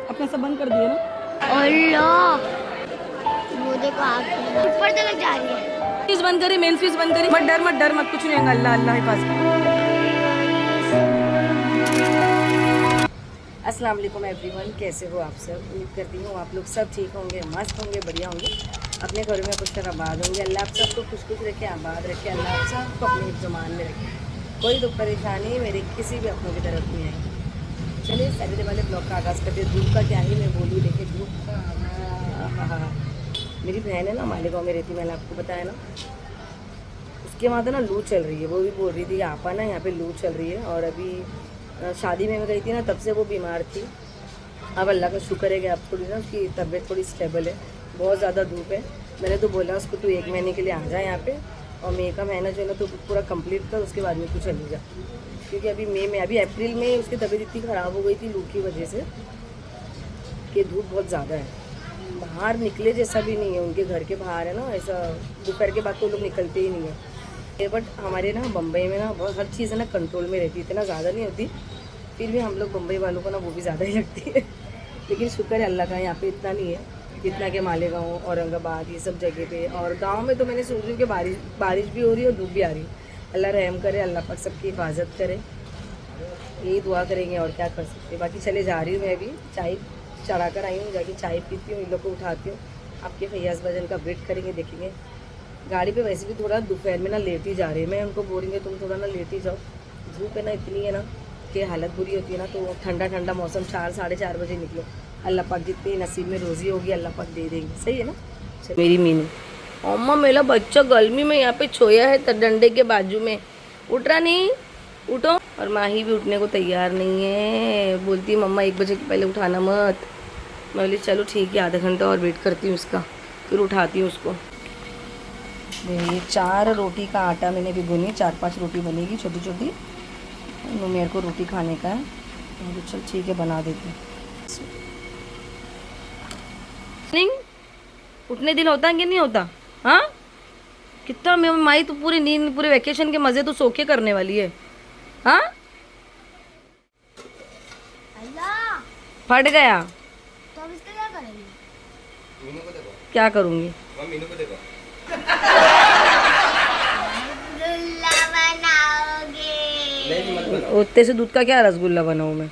अपना सब बंद कर दिए ना। अल्लाह, वो देखो आग ऊपर तक जा रही है। फीस बंद करी, मेन फीस बंद करी। मत डर मत, कुछ नहीं होगा। अल्लाह अल्लाह हिफाज़त। अस्सलाम वालेकुम एवरीवन, कैसे हो आप सब? उम्मीद करती हूँ आप लोग सब ठीक होंगे, मस्त होंगे, बढ़िया होंगे, अपने घरों में खुश आबाद होंगे। अल्लाह आप सबको खुश खुश रखे, आबाद रखे। अल्लाह आप सबको अपने हिफ्ज़-ओ-मान में रखे। कोई दुख परेशानी मेरे किसी भी अपनों की तरफ नहीं आई। चलिए सैटरडे वाले ब्लॉग का आगाज़ करते। धूप का क्या ही मैं बोलूँ, देखिए धूप का। मेरी बहन है ना मालेगांव में रहती, मैंने आपको बताया ना। उसके वहाँ तो ना लू चल रही है। वो भी बोल रही थी कि आपा ना यहाँ पे लू चल रही है। और अभी शादी में मैं गई थी ना, तब से वो बीमार थी। अब अल्लाह का शुक्र है कि अब थोड़ी ना उसकी तबीयत थोड़ी स्टेबल है। बहुत ज़्यादा धूप है। मैंने तो बोला उसको तू 1 महीने के लिए आ जाए यहाँ पे, और मई का महीना जो है ना तो पूरा कंप्लीट कर, उसके बाद में तू चली जा। क्योंकि अभी मई में, अभी अप्रैल में उसकी तबीयत इतनी ख़राब हो गई थी लू की वजह से कि धूप बहुत ज़्यादा है। बाहर निकले जैसा भी नहीं है। उनके घर के बाहर है ना, ऐसा दोपहर के बाद तो लोग निकलते ही नहीं है। बट हमारे ना बम्बई में ना बहुत हर चीज़ है ना कंट्रोल में रहती है, इतना ज़्यादा नहीं होती। फिर भी हम लोग बम्बई वालों को ना वो भी ज़्यादा ही लगती है। लेकिन शुक्र है अल्लाह का, यहाँ पे इतना नहीं है जितना कि मालेगांव, औरंगाबाद, ये सब जगह पे। और गांव में तो मैंने सोच रही हूँ कि बारिश भी हो रही है और धूप भी आ रही है। अल्लाह रहम करे, अल्लाह पाक सबकी हिफाजत करे, यही दुआ करेंगे और क्या कर सकते। बाकी चले जा रही हूँ मैं अभी, चाय चढ़ा कर आई हूँ, जाके चाय पीती हूँ, इन लोग को उठाती हूँ। आपके फैयाज भजन का वेट करेंगे, देखेंगे। गाड़ी पे वैसे भी थोड़ा दोपहर में ना लेट ही जा रही है। मैं उनको बोलेंगे तुम थोड़ा ना लेट ही जाओ, धूप है ना इतनी है ना कि हालत बुरी होती है ना। तो ठंडा ठंडा मौसम, 4 साढ़े 4 बजे निकलो। अल्लाह पाक जितनी नसीब में रोज़ी होगी अल्लाह पाक दे देंगे, सही है ना। मेरी मीनू, अम्मा मेरा बच्चा गर्मी में यहाँ पे सोया है डंडे के बाजू में, उठ रहा नहीं, उठो। और माही भी उठने को तैयार नहीं है, बोलती है मम्मा 1 बजे के पहले उठाना मत। मैं बोली चलो ठीक है, आधा घंटा और वेट करती हूँ उसका, फिर उठाती हूँ उसको। ये 4 रोटी का आटा मैंने भिगोनी, 4-5 रोटी बनेगी छोटी छोटी। मेरे को रोटी खाने का है, तो चल ठीक है बना देती हूँ। उठने दिल होता है कि नहीं होता? हाँ कितना मैं माई, तो पूरी नींद, पूरे वैकेशन के मज़े तो सोके करने वाली है। हाँ अल्लाह, फट गया तो अब इसका क्या करेंगे? मीनू को देखो, क्या करूँगी? मीनू को देखो। रसगुल्ला बनाओगे? नहीं मत बनाओ। उतने से दूध का क्या रसगुल्ला बनाऊँ मैं?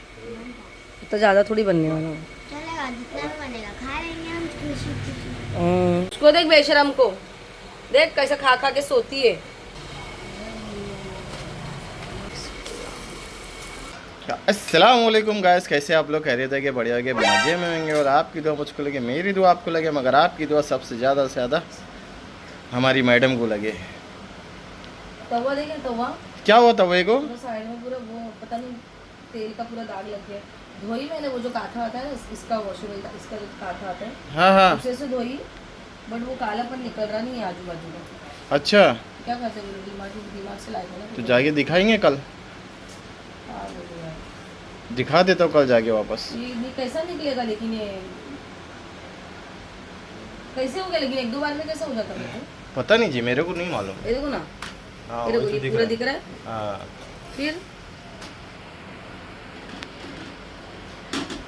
तो ज़्यादा थोड़ी बनने वाला हूँ। चलेगा, जितना भी बनेगा खा लेंगे हम खुशी खुशी। उसको देख बेशरम को, देख कैसे खा खा के सोती है। अस्सलाम वालेकुम गाइस, कैसे आप लोग? कह रहे थे कि बढ़िया के मजे में होंगे, और आपकी दुआ मुझको लगे, मेरी दुआ आपको लगे, मगर आपकी दुआ सबसे ज़्यादा हमारी मैडम को लगे। तवा देखें, तवा क्या हुआ तवे को? पूरा साइड में पूरा वो पता नहीं तेल का पूरा दाग लग गया। धोई मैंने, वो जो काथा आता है ना इसका, वॉशरूम का इसका जो काथा आता है, हाँ हाँ उसे से धोई, बट वो कालापन निकल रहा नहीं है आजू बाजू में। अच्छा, क्या करते हैं, दिमाग से लाए थे ना। तो जाके दिखाएंगे कल, हाँ, बोलो यार। दिखा देता हूँ कल जाके वापस। ये कैसा निकलेगा, लेकिन ये कैसे हो गया, लेकिन 1-2 बार में कैसा हो जाता है? पता नहीं जी, मेरे को नहीं मालूम। ये देखो ना, हाँ ये देखो, वही तो ये पूरा दिख रहा है। हाँ फिर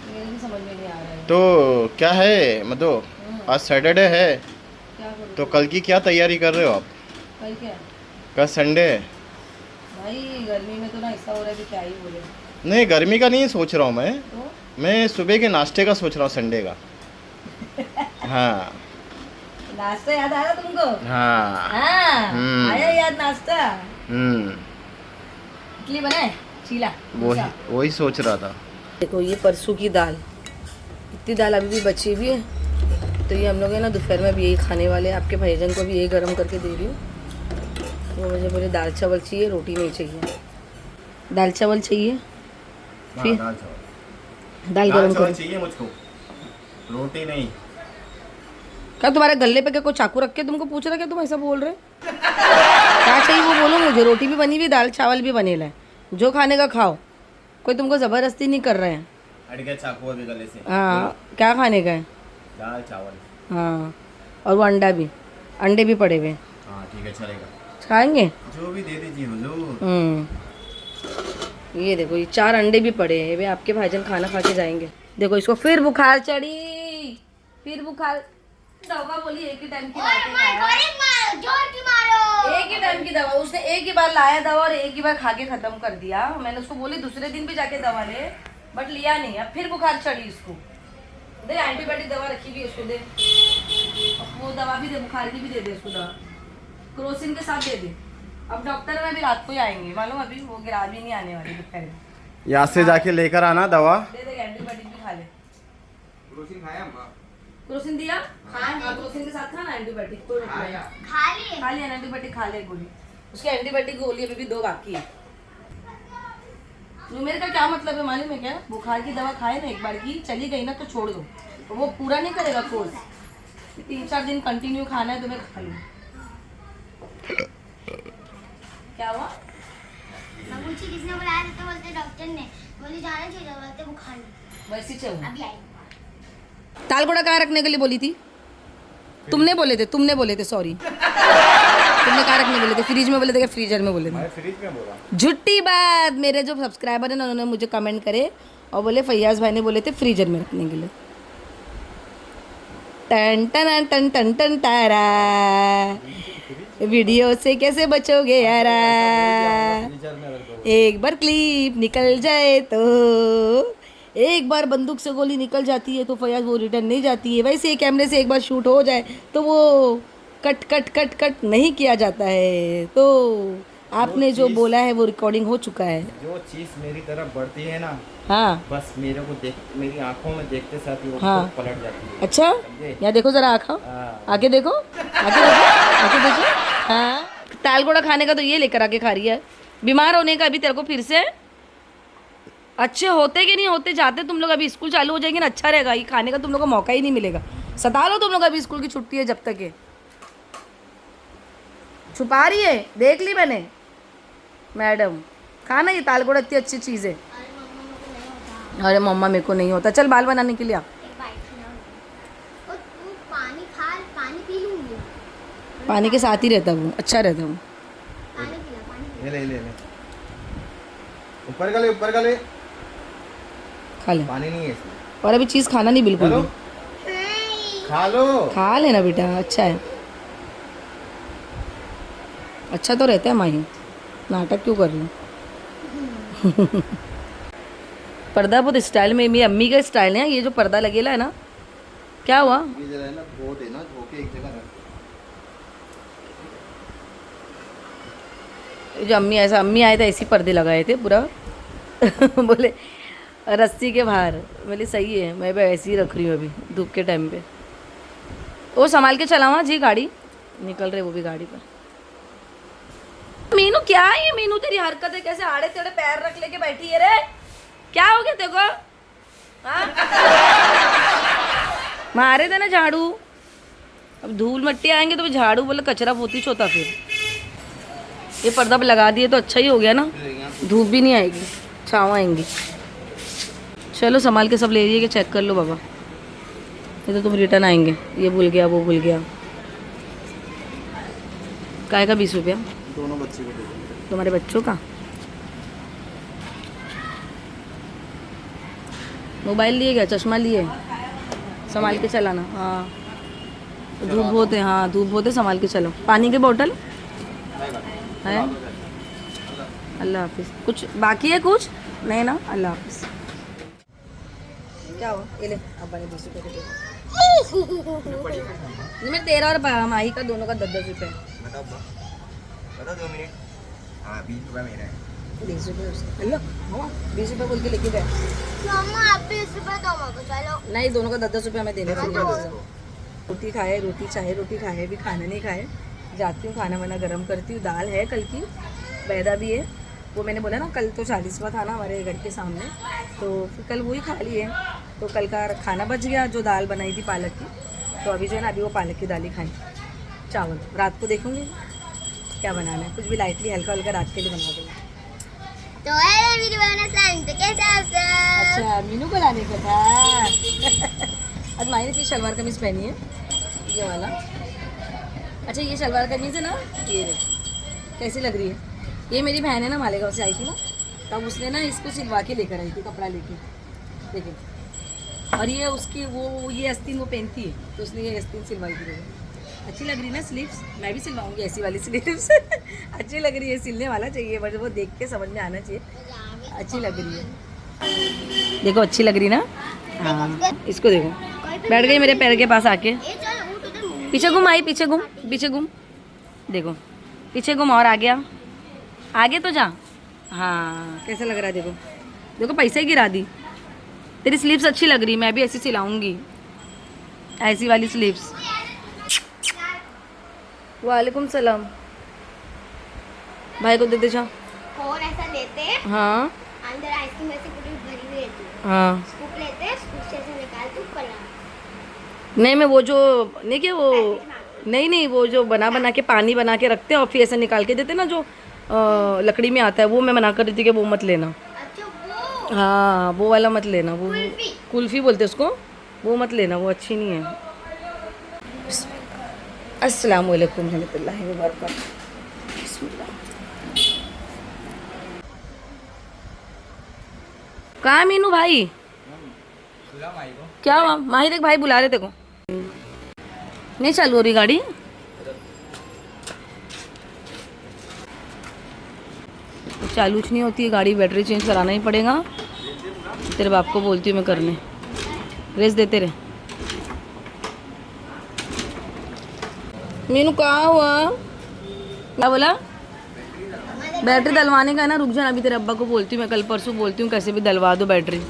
मेरे भी समझ में नहीं आ रहा है। तो क्या है मधु, आज सैटरडे है, क्या करूँ? तो कल की क्या तैयारी कर रहे हो आप? कल क्या कल संडे है। भाई, गर्मी में तो ना ऐसा हो रहा है कि क्या ही बोले। नहीं गर्मी का नहीं सोच रहा हूँ तो मैं सुबह के नाश्ते का सोच रहा हूँ, संडे का। हाँ नाश्ता याद आया तुमको? हाँ हाँ, आया याद नाश्ता। हम्म, इडली बनाए, चीला वही सोच रहा था। देखो ये परसों की दाल, इतनी दाल अभी भी बची हुई है। तो ये हम लोग है ना दोपहर में अभी यही खाने वाले हैं। आपके भाईजान को भी यही गर्म करके दे रही हूँ। वो मुझे बोले दाल चावल चाहिए, रोटी नहीं चाहिए। दाल चावल चाहिए, फिर दाल गरम कर चाहिए मुझको, रोटी नहीं। क्या तुम्हारे गले पे क्या कोई चाकू रख के तुमको पूछ रहा है? क्या तुम ऐसा बोल रहे? क्या चाहिए वो बोलो मुझे। रोटी भी बनी हुई, दाल चावल भी बनेला है, जो खाने का खाओ, कोई तुमको ज़बरदस्ती नहीं कर रहे हैं। चाकू अभी गले से। हाँ, क्या खाने का है? दाल चावल। हाँ, और वो अंडा भी, अंडे भी पड़े हुए। हाँ ठीक है, चलेगा, खाएंगे? जो भी दे दीजिए हुजूर। ये देखो, ये 4 अंडे भी पड़े हैं। वे आपके भाईजान खाना खा के जाएंगे। देखो इसको फिर बुखार चढ़ी, फिर बुखार। दवा बोली एक ही टाइम की बातें खाया। एक ही टाइम की दवा, उसने एक ही बार लाया दवा और एक ही बार खा के खत्म कर दिया। मैंने उसको बोली दूसरे दिन भी जाके दवा ले, बट लिया नहीं। अब फिर बुखार चढ़ी इसको। दे एंटीबायोटिक दवा रखी हुई है उसको, दे वो दवा भी दे, बुखार की भी दे दे उसको दवा, क्रोसिन के साथ दे दे। अब डॉक्टर में अभी रात को ही आएंगे मालूम, अभी वो गिरा भी नहीं आने वाली दोपहर में। यहाँ से जाके लेकर आना दवा। दे दे, एंटीबायोटिक भी खा ले। क्रोसिन खाया अम्मा? क्रोसिन दिया? हाँ, क्रोसिन के साथ खाना एंटीबायोटिक। कोई खा लिया एंटीबायोटिक, खा ले गोली। उसकी एंटीबायोटिक की गोली अभी भी 2 बाकी है। मेरे का क्या मतलब है मालूम है क्या? बुखार की दवा खाए ना एक बार की, चली गई ना तो छोड़ दो, तो वो पूरा नहीं करेगा कोर्स। 3-4 दिन कंटिन्यू खाना है तो मैं खा लूँ। क्या हुआ? किसने बुलाया था? तो बोलते डॉक्टर ने, बोली जाना चाहिए, बोलते बुखार नहीं। वैसे चल। अभी आई। तालकोड़ा कहाँ रखने के लिए बोली थी? तुमने बोले थे सॉरी। तुमने कहाँ रखने बोले थे? फ्रिज में बोले थे क्या फ्रीजर में बोले थे? फ्रिज में बोला। झुट्टी बात। मेरे जो सब्सक्राइबर है ना, उन्होंने मुझे कमेंट करे और बोले फैयाज भाई ने बोले थे फ्रीजर में रखने के लिए। टन टन टन टन टन तारा, वीडियो से कैसे बचोगे यारा? एक बार क्लिप निकल जाए तो, एक बार बंदूक से गोली निकल जाती है तो फयाज वो रिटर्न नहीं जाती है। वैसे कैमरे से एक बार शूट हो जाए तो वो कट कट कट कट नहीं किया जाता है। तो आपने जो बोला है वो रिकॉर्डिंग हो चुका है। जो चीज मेरी तरफ बढ़ती है ना, हाँ बस मेरे को देख, मेरी आंखों में देखते साथ ही वो हाँ। पलट जाती है। अच्छा, यहाँ देखो जरा, आँखों आगे देखो, आगे देखो। हाँ, तालकोड़ा खाने का तो ये लेकर आके खा रही है। बीमार होने का अभी तेरे को फिर से अच्छे होते कि नहीं होते जाते तुम लोग। अभी स्कूल चालू हो जाएंगे ना, अच्छा रहेगा। ये खाने का तुम लोग को मौका ही नहीं मिलेगा। सता लो तुम लोग, अभी स्कूल की छुट्टी है जब तक है। छुपा रही है, देख ली मैंने मैडम। खाना, ये तालकोड़ा इतनी अच्छी चीज़ है। अरे मम्मा मेरे को नहीं होता। चल बाल बनाने के लिए आ। पानी खा, पानी पी लूंगी। पानी के साथ ही रहता हूँ, अच्छा रहता हूँ। पानी पिला, पानी ले ले ले ले, ऊपर का ले। खा ले। पानी नहीं है इसमें। और अभी चीज़ खाना नहीं बिल्कुल भी। खा लो। खा लेना बेटा, अच्छा है। अच्छा तो रहता है माही, नाटक क्यों कर रही हूँ? पर्दा बहुत स्टाइल में, मेरी अम्मी का स्टाइल है ये जो पर्दा लगेला है ना। क्या हुआ? ये जरा है ना, धो दे ना, धो के एक जगह रख। जो अम्मी आए थे ऐसी पर्दे लगाए थे पूरा। बोले रस्सी के बाहर। बोले सही है, मैं भी ऐसे ही रख रही हूँ अभी धूप के टाइम पे। वो संभाल के चलावा जी, गाड़ी निकल रहे वो भी गाड़ी पर। मीनू क्या है ये? मीनू तेरी हरकत है, कैसे आड़े तेड़े पैर रख लेके बैठी है रे? क्या हो गया तेरे को? हाँ? मारे थे ना झाड़ू। अब धूल मट्टी आएंगे तो झाड़ू बोले कचरा पोती होता। फिर ये पर्दा पे लगा दिए तो अच्छा ही हो गया ना, धूप भी नहीं आएगी, छाँव आएंगी। चलो संभाल के सब ले रही है कि चेक कर लो बाबा, ये तो तुम रिटर्न आएंगे। ये भूल गया, वो भूल गया। काय का 20 रुपया? दोनों बच्चे को दे दो। तुम्हारे बच्चों का? मोबाइल लिए क्या? चश्मा लिए? संभाल के चलाना। हाँ धूप बहुत है, हाँ धूप बहुत है, संभाल के चलो। पानी की बोतल है? अल्लाह हाफिज़। कुछ बाकी है? कुछ नहीं ना? अल्लाह हाफिज़। क्या हुआ? ये ले, अब्बा ने 20 रुपये दे। मैं 13 और माही का दोनों का 10-10 रुपये। बता 2 मिनट। हाँ 20 रुपये मेरा है। 20 रुपये उसका। अल्लाह 20 रुपये बोल के लेके गए। मम्मा आप 20 रुपए दो मेरे को, चलो। नहीं, दोनों का 10-10 रुपये हमें देने चाहिए। रोटी खाए, रोटी चाहे रोटी खाए, भी खाना नहीं खाए। जाती हूँ खाना वाना गर्म करती हूँ। दाल है कल की, पैदा भी है। वो मैंने बोला ना कल तो 40वां था ना हमारे घर के सामने, तो फिर कल वही खा लिए। तो कल का खाना बच गया जो दाल बनाई थी पालक की। तो अभी जो है ना, अभी वो पालक की दाल ही खाई। चावल रात को देखूँगी क्या बनाना है, कुछ भी लाइटली हल्का हल्का रात के लिए बना दूँगी। तो है मेरी बहन साइन तो कैसे आप? अच्छा मीनू को लाने का था। आज माही ने फिर शलवार कमीज़ पहनी है, ये वाला। अच्छा ये शलवार कमीज़ है ना, ये कैसी लग रही है? ये मेरी बहन है ना, मालेगांव से आई थी ना, तब उसने ना इसको सिलवा के लेकर आई थी, कपड़ा लेके, देखिए। और ये उसकी वो ये आस्तीन वो पहनती है, तो उसने ये आस्तीन सिलवाई थी। अच्छी लग रही ना स्लीव्स, मैं भी सिलवाऊंगी ऐसी वाली स्लीव्स। अच्छी लग रही है, सिलने वाला चाहिए, बस वो देख के समझ में आना चाहिए। अच्छी लग रही है, देखो अच्छी लग रही ना। हाँ इसको देखो, बैठ गई मेरे पैर के पास आके। पीछे घूम आई, पीछे घूम, पीछे घूम, देखो पीछे घूम और आ गया, आगे तो जा। हाँ कैसा लग रहा है, देखो देखो पैसे ही गिरा दी। तेरी स्लीव्स अच्छी लग रही, मैं भी ऐसी सिलाऊंगी, ऐसी वाली स्लीव्स। वालेकुम सलाम, भाई को दे दे जा। और ऐसा लेते हैं, हाँ अंदर आइसक्रीम ऐसे पूरी भरी हुई रहती है, हाँ। स्कूप लेते हैं, स्कूप से ऐसे निकाल के ऊपर लगाते नहीं मैं वो जो नहीं क्या वो नहीं वो जो बना के पानी बना के रखते हैं और फिर ऐसे निकाल के देते ना, जो लकड़ी में आता है, वो मैं मना कर रही थी कि वो मत लेना। अच्छा वो हाँ वो वाला मत लेना, वो कुल्फी। कुल्फी बोलते उसको, वो मत लेना, वो अच्छी नहीं है। अस्सलाम वालेकुम रहमतुल्लाहि व बरकातहू। बिस्मिल्लाह। कहाँ मीनू भाई, क्या हुआ? माही देख भाई बुला रहे थे को, नहीं चालू हो रही गाड़ी। चालू नहीं होती है गाड़ी, बैटरी चेंज कराना ही पड़ेगा। तेरे बाप को बोलती हूँ मैं करने, रेस देते रहे। मीनू कहाँ हुआ, क्या बोला? बैटरी डलवाने का है ना, रुक जाना, अभी तेरे अब्बा को बोलती हूँ मैं, कल परसों बोलती हूँ कैसे भी डलवा दो बैटरी,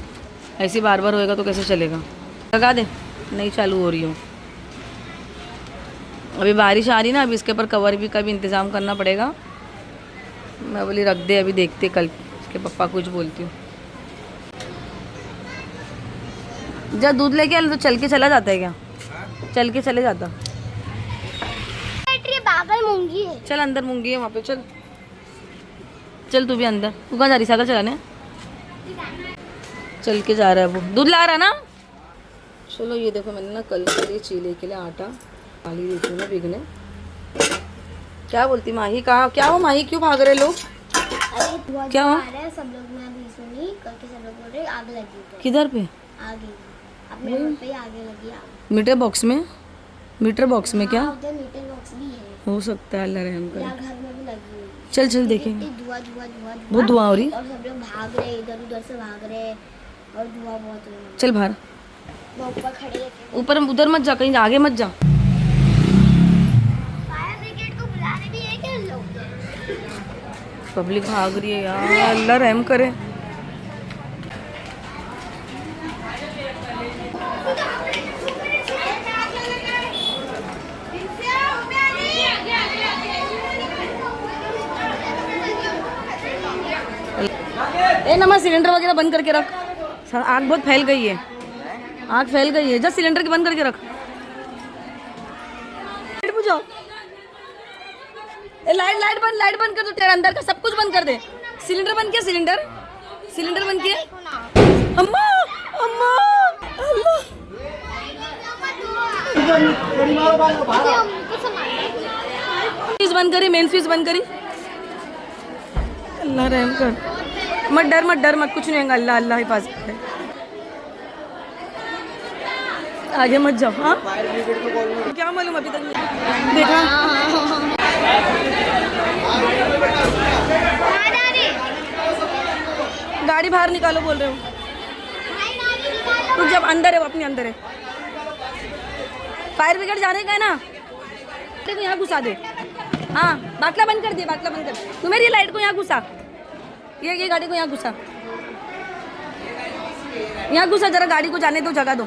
ऐसे बार बार होएगा तो कैसे चलेगा। लगा दे, नहीं चालू हो रही हो। अभी बारिश आ रही ना, अभी इसके ऊपर कवर भी का भी इंतज़ाम करना पड़ेगा। मैं बोली रख दे, अभी देखते कल इसके पप्पा कुछ बोलती हूँ। जब दूध लेके आए तो चल के चला जाता है क्या? चल के चले जाता। बैटरी पागल मूंगी है। चल अंदर मूंगी है वहाँ पे, चल चल तू भी अंदर। तू कहाँ जा रही साइकिल चलाने? चल के जा रहा है वो, दूध ला रहा ना। चलो ये देखो मैंने ना कल के लिए चीले के लिए आटा डाली देती हूँ ना भिगने। क्या बोलती माही, कहाँ क्या हो माही, क्यों भाग रहे लोग? अरे क्या हुआ? सब लोग, मैं अभी सुनी करके सब लोग बोल रहे आग लगी है। किधर पे? आगे अपने रोड पे ही आगे लगी आग। मीटर बॉक्स में? मीटर बॉक्स में क्या? हाँ, उधर मीटर बॉक्स भी है, हो सकता है, अल्लाह रहम करे। या घर में भी लगी हुई है। चल चल देखेंगे। धुआं धुआं धुआं बहुत धुआं हो रही, और सब लोग भाग रहे, इधर उधर से भाग रहे और धुआं बहुत हो रहा है। चल बाहर, वो ऊपर खड़े रहते ऊपर उधर मत जा, कहीं आगे मत जा। फायर ब्रिगेड को बुला रहे भी है क्या लोग? पब्लिक भाग रही है यार, अल्लाह रहम करे। ए नमा सिलेंडर वगैरह बंद करके रख, आग बहुत फैल गई है, आग फैल गई है। जा सिलेंडर के बंद करके रख, लाइट बुझाओ। ए लाइट बंद कर दो, तेरे अंदर का सब कुछ बंद कर दे। सिलेंडर बंद किया, सिलेंडर बंद किया। अम्मा अम्मा अल्लाह, फ्यूज बंद करी, मेन फ्यूज बंद करी। अल्लाह रहम कर, मत डर मत, कुछ नहीं होगा, अल्लाह अल्लाह हिफाजत करे। आगे मत जाओ। हाँ क्या मालूम, अभी तक देखा। गाड़ी बाहर निकालो बोल रहे हो, तू जब अंदर है वो अपने अंदर है। फायर ब्रिगेड जाने का है ना, देखो यहाँ घुसा दे। हाँ बाटला बंद कर दिए, बाटला बंद कर। तू मेरी लाइट को यहाँ घुसा, ये गाड़ी को यहाँ घुसा, यहाँ घुसा, जरा गाड़ी को जाने दो, जगह दो।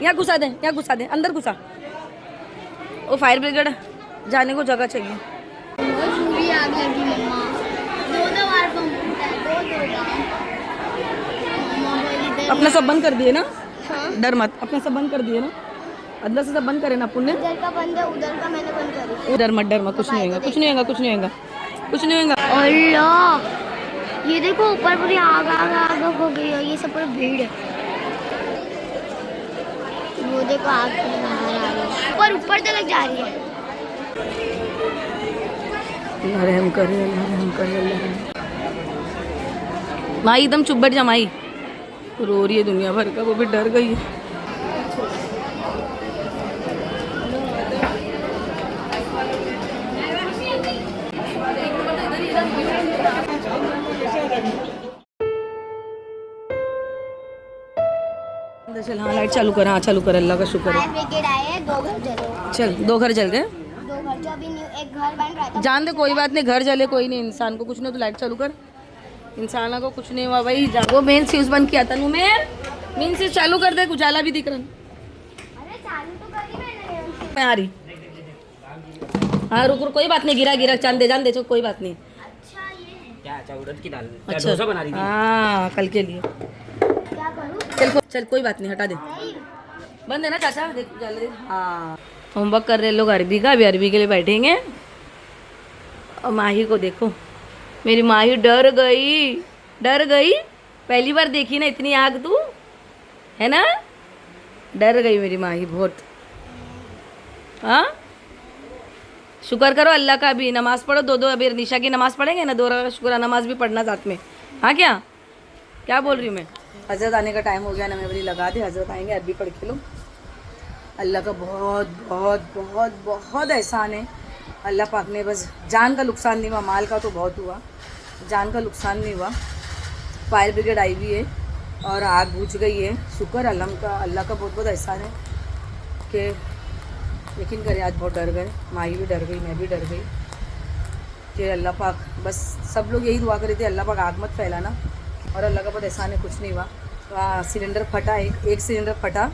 यहाँ घुसा दे, अंदर घुसा। वो फायर ब्रिगेड जाने को जगह चाहिए। पूरी आग लगी मम्मा, दो बार बम फूटा है, दो अपना सब बंद कर दिए ना? हाँ। डर मत, अपना सब बंद कर दिए ना? अंदर से सब बंद करे ना पुण्य। इधर का बंद है, उधर का मैंने बंद करी। डर मत, कुछ नहीं होगा, कुछ नहीं होगा। अल्लाह ये देखो ऊपर पूरी आग हो गई है, ये सब पूरी भीड़ है। वो देखो आग पूरी बाहर आ रही है, ऊपर तक जा रही है। अल्लाह रहम करे, अल्लाह रहम करे, अल्लाह रहम। माई एकदम चुप बैठ जा माई। रो रही है दुनिया भर का, वो भी डर गई है। चल हाँ लाइट चालू कर, हाँ चालू कर, अल्लाह का शुक्र है। फायर ब्रिगेड आए हैं, 2 घर जले। चल 2 घर जल गए, 2 घर जो अभी एक घर बन रहा था। जान दे कोई बात नहीं, घर जले कोई नहीं, इंसान को कुछ नहीं, तो लाइट चालू कर, इंसान को कुछ नहीं हुआ भाई। वो मेन फ्यूज बंद किया था मेन फ्यूज चालू कर दे, उजाला भी दिख रहा। अरे चालू तो करी मैंने। मैं आ रही। हाँ रुक रुक, कोई बात नहीं, गिरा जान दे चल, कोई बात नहीं। अच्छा ये है। क्या उड़द की दाल अच्छा डोसा बना रही थी। हाँ कल के लिए। क्या करूँ? चल कोई बात नहीं, हटा दे, नहीं। बंद है ना चाचा, देख जल्दी। हाँ होमवर्क कर रहे लोग अरबी का, अभी अरबी के लिए बैठेंगे। और माही को देखो, मेरी माही डर गई। पहली बार देखी ना इतनी आग तू, है ना? डर गई मेरी माही बहुत। हाँ शुक्र करो अल्लाह का, अभी नमाज पढ़ो 2 अभी निशा की नमाज पढ़ेंगे ना, 2 रकात शुक्र नमाज भी पढ़ना साथ में। हाँ क्या बोल रही हूँ मैं? हजरत आने का टाइम हो गया ना, मैं बोली लगा दे, हजरत आएंगे, अरबी पढ़ के लो। अल्लाह का बहुत बहुत बहुत बहुत एहसान है। अल्लाह पाक ने बस जान का नुकसान नहीं हुआ, माल का तो बहुत हुआ, जान का नुकसान नहीं हुआ। फायर ब्रिगेड आई हुई है और आग बुझ गई है, शुक्र अल्लाह का बहुत बहुत एहसान है कि यकीन करे आज बहुत डर गए, माही भी डर गई, मैं भी डर गई कि अल्लाह पाक, बस सब लोग यही दुआ कर रहे थे अल्लाह पाक आग मत फैलाना, और अल्लाह का बहुत एहसान है, कुछ नहीं हुआ। वहाँ सिलेंडर फटा, एक सिलेंडर फटा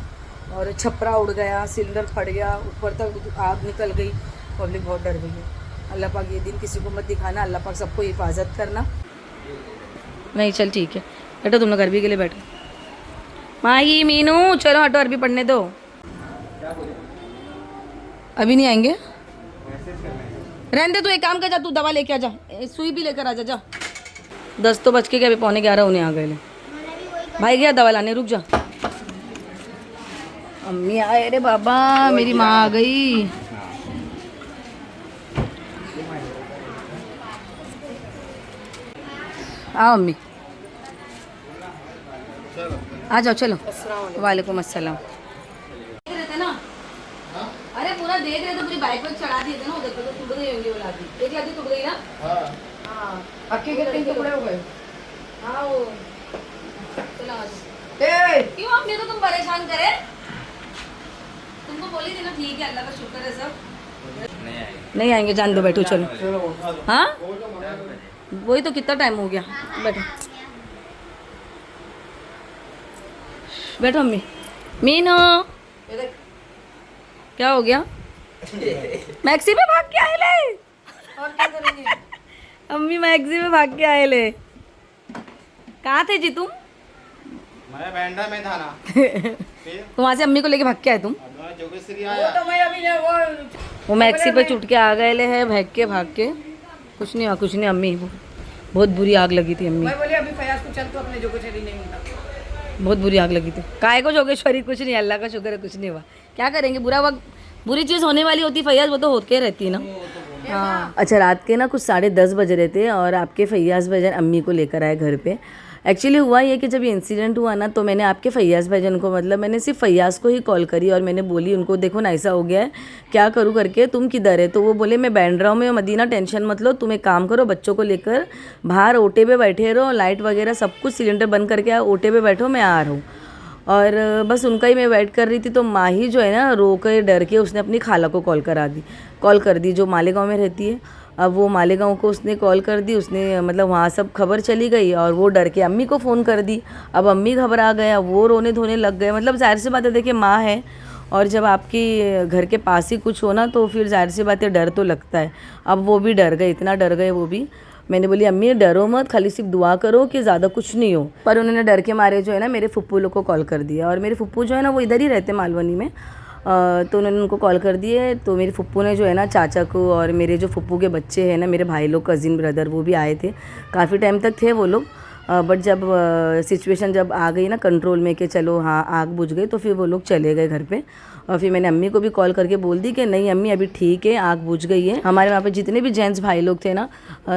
और छपरा उड़ गया, सिलेंडर फट गया, ऊपर तक आग निकल गई, पब्लिक बहुत डर गई है। अल्लाह पाक ये दिन किसी को मत दिखाना, अल्लाह पाक सबको हिफाजत करना। नहीं चल ठीक है, बैठो तुम लोग अरबी के लिए बैठो। माही मीनू चलो हटो, अरबी पढ़ने दो। अभी नहीं आएंगे, रहने दे, तू एक काम कर, जा तू दवा लेके आ जा, सुई भी लेकर आ जा, जा 10 तो बज के अभी 11:15 उन्हें आ गए। भाई गया दवा लाने, रुक जा। अम्मी आए रे बाबा, मेरी माँ आ गई। आओ अम्मी, आ जाओ चलो। वालेकुम अस्सलाम। देख रहे थे ना, अरे पूरा देख रहे थे, पूरी बाइक पर चढ़ा दिए थे ना, उधर पे तो टूट गई होंगी वो लादी, एक लादी टूट गई ना। हाँ अक्के के 3 टुकड़े हो गए। हाँ वो चलो आ जाओ। क्यों आपने तो तुम परेशान करे, तुमको बोली थी ना, ठीक है अल्लाह का शुक्र है, सब नहीं आएंगे, जान दो, बैठो चलो। हाँ वही तो, कितना टाइम हो गया, बैठो बैठो अम्मी। मीनू क्या हो गया? मैक्सी पे भाग के आए ले, और क्या करेंगे? अम्मी मैक्सी पे भाग के आए ले। कहाँ थे जी तुम? मैं बैंड्रा में था ना। तो वहाँ से अम्मी को लेके भाग के आए तुम? वो मैक्सी पे चुट के आ गए ले है, भाग के कुछ नहीं हुआ, कुछ नहीं। अम्मी बहुत बुरी आग लगी थी, अम्मी मैं बोली अभी फयाज को चल, तो अपने जोगेश्वरी नहीं मिलता, बहुत बुरी आग लगी थी। काय को जोगेश्वरी, कुछ नहीं, अल्लाह का शुक्र है कुछ नहीं हुआ। क्या करेंगे, बुरा वक्त, बुरी चीज़ होने वाली होती फैयाज, वो तो होके रहती है ना। हाँ अच्छा, रात के ना कुछ 10:30 बज रहे थे और आपके फैयाज भाईजान अम्मी को लेकर आए घर पे। एक्चुअली हुआ ये कि जब ये इंसिडेंट हुआ ना, तो मैंने आपके फैयाज भाईजान को, मतलब मैंने सिर्फ फैयाज को ही कॉल करी और मैंने बोली उनको, देखो ना ऐसा हो गया है, क्या करूँ करके, तुम किधर है? तो वो बोले मैं बैंड्रा में, मदीना टेंशन मत लो, तुम एक काम करो, बच्चों को लेकर बाहर ओटे पे बैठे रहो, लाइट वगैरह सब कुछ सिलेंडर बंद करके आओ, ओटे पे बैठो, मैं आ रहा हूँ। और बस उनका ही मैं वेट कर रही थी, तो माही जो है ना, रो के डर के उसने अपनी खाला को कॉल कर दी, जो मालेगांव में रहती है। अब वो मालेगांव को उसने कॉल कर दी, उसने मतलब वहाँ सब खबर चली गई और वो डर के अम्मी को फ़ोन कर दी। अब अम्मी घबरा गया, वो रोने धोने लग गए। मतलब जाहिर सी बात है, देखिए माँ है और जब आपकी घर के पास ही कुछ हो ना, तो फिर जाहिर सी बात है डर तो लगता है। अब वो भी डर गए, इतना डर गए वो भी। मैंने बोली अम्मी डरो मत, खाली सिर्फ दुआ करो कि ज़्यादा कुछ नहीं हो। पर उन्होंने डर के मारे जो है ना मेरे फुप्पू लोग को कॉल कर दिया, और मेरे फुप्पू जो है ना वो इधर ही रहते मालवनी में। तो उन्होंने उनको कॉल कर दिए। तो मेरे फुप्पू ने जो है ना चाचा को, और मेरे जो फुप्पू के बच्चे हैं ना, मेरे भाई लोग, कज़िन ब्रदर, वो भी आए थे, काफ़ी टाइम तक थे वो लोग। बट जब सिचुएशन जब आ गई ना कंट्रोल में कि चलो हाँ आग बुझ गई, तो फिर वो लोग चले गए घर पे। और फिर मैंने अम्मी को भी कॉल करके बोल दी कि नहीं अम्मी अभी ठीक है, आग बुझ गई है। हमारे वहाँ पे जितने भी जेंट्स भाई लोग थे ना,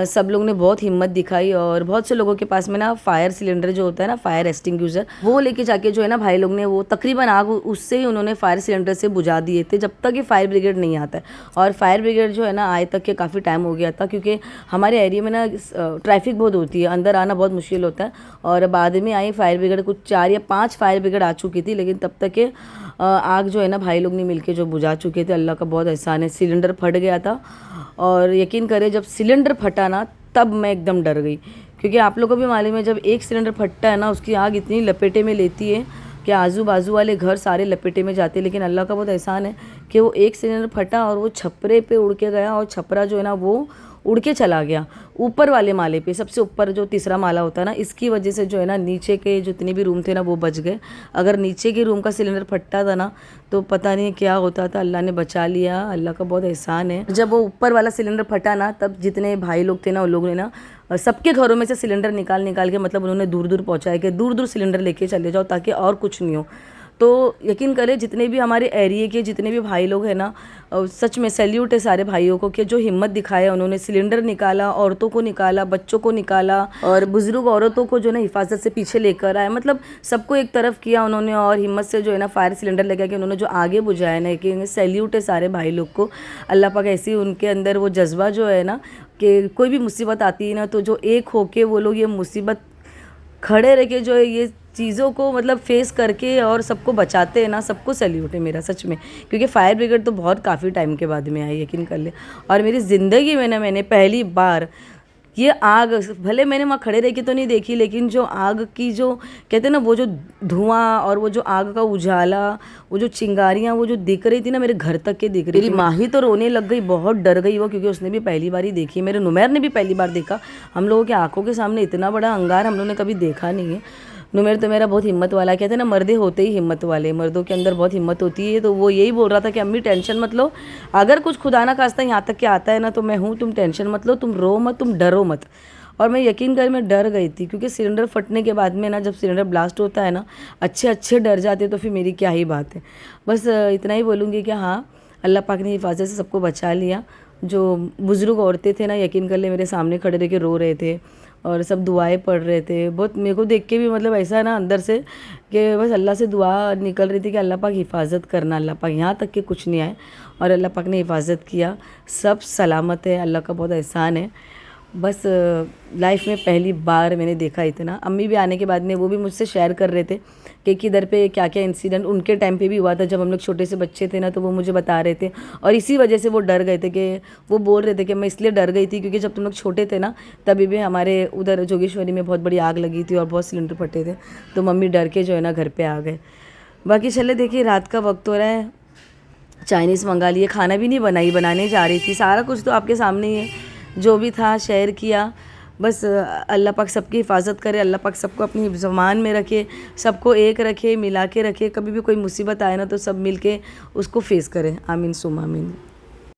सब लोग ने बहुत हिम्मत दिखाई, और बहुत से लोगों के पास में ना फायर सिलेंडर जो होता है ना, फायर एक्सटिंग्विशर, वो लेके जाके जो है ना भाई लोग ने वो तकरीबन आग उससे ही उन्होंने फायर सिलेंडर से बुझा दिए थे, जब तक ये फायर ब्रिगेड नहीं आता है। और फायर ब्रिगेड जो है ना आए तक के काफ़ी टाइम हो गया था, क्योंकि हमारे एरिया में ना ट्रैफिक बहुत होती है, अंदर आना बहुत मुश्किल होता है। और बाद में आई फायर ब्रिगेड, कुछ 4 या 5 फायर ब्रिगेड आ चुकी थी, लेकिन तब तक के आग जो है ना भाई लोग ने मिलके जो बुझा चुके थे। अल्लाह का बहुत एहसान है। सिलेंडर फट गया था, और यकीन करें जब सिलेंडर फटा ना तब मैं एकदम डर गई, क्योंकि आप लोगों को भी मालूम है जब एक सिलेंडर फटता है ना उसकी आग इतनी लपेटे में लेती है कि आजू बाजू वाले घर सारे लपेटे में जाते हैं। लेकिन अल्लाह का बहुत एहसान है कि वो एक सिलेंडर फटा और वो छपरे पे उड़ के गया, और छपरा जो है ना वो उड़ के चला गया ऊपर वाले माले पे, सबसे ऊपर जो तीसरा माला होता है ना, इसकी वजह से जो है ना नीचे के जितने भी रूम थे ना वो बच गए। अगर नीचे के रूम का सिलेंडर फटता था ना तो पता नहीं क्या होता था, अल्लाह ने बचा लिया, अल्लाह का बहुत एहसान है। जब वो ऊपर वाला सिलेंडर फटा ना तब जितने भाई लोग थे ना उन लोगों ने ना सबके घरों में से सिलेंडर निकाल निकाल के, मतलब उन्होंने दूर दूर पहुँचाया कि दूर दूर सिलेंडर लेके चले जाओ ताकि और कुछ नहीं हो। तो यकीन करें जितने भी हमारे एरिए के जितने भी भाई लोग हैं ना, सच में सैल्यूट है सारे भाइयों को कि जो हिम्मत दिखाया उन्होंने, सिलेंडर निकाला, औरतों को निकाला, बच्चों को निकाला, और बुजुर्ग औरतों को जो है ना हिफाजत से पीछे लेकर आए, मतलब सबको एक तरफ किया उन्होंने, और हिम्मत से जो है ना फायर सिलेंडर लगा के उन्होंने जो आगे बुझाया ना, कि सैल्यूट है सारे भाई लोग को। अल्लाह पाक ऐसी उनके अंदर वो जज्बा जो है ना कि कोई भी मुसीबत आती है ना तो जो एक होके वो लोग ये मुसीबत खड़े रह के जो है ये चीज़ों को मतलब फेस करके और सबको बचाते हैं ना, सबको सैल्यूट है मेरा सच में। क्योंकि फायर ब्रिगेड तो बहुत काफ़ी टाइम के बाद में आई, यकीन कर ले। और मेरी ज़िंदगी में ना मैंने पहली बार ये आग, भले मैंने वहाँ खड़े रह के तो नहीं देखी, लेकिन जो आग की जो कहते हैं ना वो जो धुआं और वो जो आग का उजाला, वो जो चिंगारियाँ वो जो दिख रही थी ना मेरे घर तक के दिख रही थी। मेरी माँ ही तो रोने लग गई, बहुत डर गई वो, क्योंकि उसने भी पहली बार ही देखी, मेरे नुमैर ने भी पहली बार देखा। हम लोगों की आंखों के सामने इतना बड़ा अंगार हम लोगों ने कभी देखा नहीं है। नुमैर तो मेरा बहुत हिम्मत वाला, कहते हैं ना मर्दे होते ही हिम्मत वाले, मर्दों के अंदर बहुत हिम्मत होती है। तो वो यही बोल रहा था कि अम्मी टेंशन मत लो, अगर कुछ खुदा ना खास्ता यहाँ तक के आता है ना तो मैं हूँ, तुम टेंशन मत लो, तुम रो मत, तुम डरो मत। और मैं यकीन कर मैं डर गई थी, क्योंकि सिलेंडर फटने के बाद में ना जब सिलेंडर ब्लास्ट होता है ना अच्छे डर जाते, तो फिर मेरी क्या ही बात है। बस इतना ही बोलूँगी कि हाँ अल्लाह पाक ने हिफाजत से सबको बचा लिया। जो बुज़ुर्ग औरतें थे ना यकीन कर ले मेरे सामने खड़े रह के रो रहे थे और सब दुआएं पढ़ रहे थे। बहुत मेरे को देख के भी मतलब ऐसा ना अंदर से कि बस अल्लाह से दुआ निकल रही थी कि अल्लाह पाक हिफाजत करना, अल्लाह पाक यहाँ तक के कुछ नहीं आए, और अल्लाह पाक ने हिफाजत किया, सब सलामत है, अल्लाह का बहुत एहसान है। बस लाइफ में पहली बार मैंने देखा इतना। अम्मी भी आने के बाद में वो भी मुझसे शेयर कर रहे थे कि किधर पे क्या क्या इंसिडेंट उनके टाइम पे भी हुआ था, जब हम लोग छोटे से बच्चे थे ना, तो वो मुझे बता रहे थे। और इसी वजह से वो डर गए थे, कि वो बोल रहे थे कि मैं इसलिए डर गई थी क्योंकि जब तुम लोग छोटे थे ना तभी भी हमारे उधर जोगेश्वरी में बहुत बड़ी आग लगी थी और बहुत सिलेंडर फटे थे, तो मम्मी डर के जो है ना घर पर आ गए। बाकी चले देखिए रात का वक्त हो रहा है, चाइनीज़ मंगा लिए, खाना भी नहीं बनाने जा रही थी, सारा कुछ तो आपके सामने ही है, जो भी था शेयर किया। बस अल्लाह पाक सबकी हिफाजत करे, अल्लाह पाक सबको अपनी ज़मान में रखे, सबको एक रखे, मिला के रखे, कभी भी कोई मुसीबत आए ना तो सब मिल के उसको फेस करें। आमीन सुम आमीन।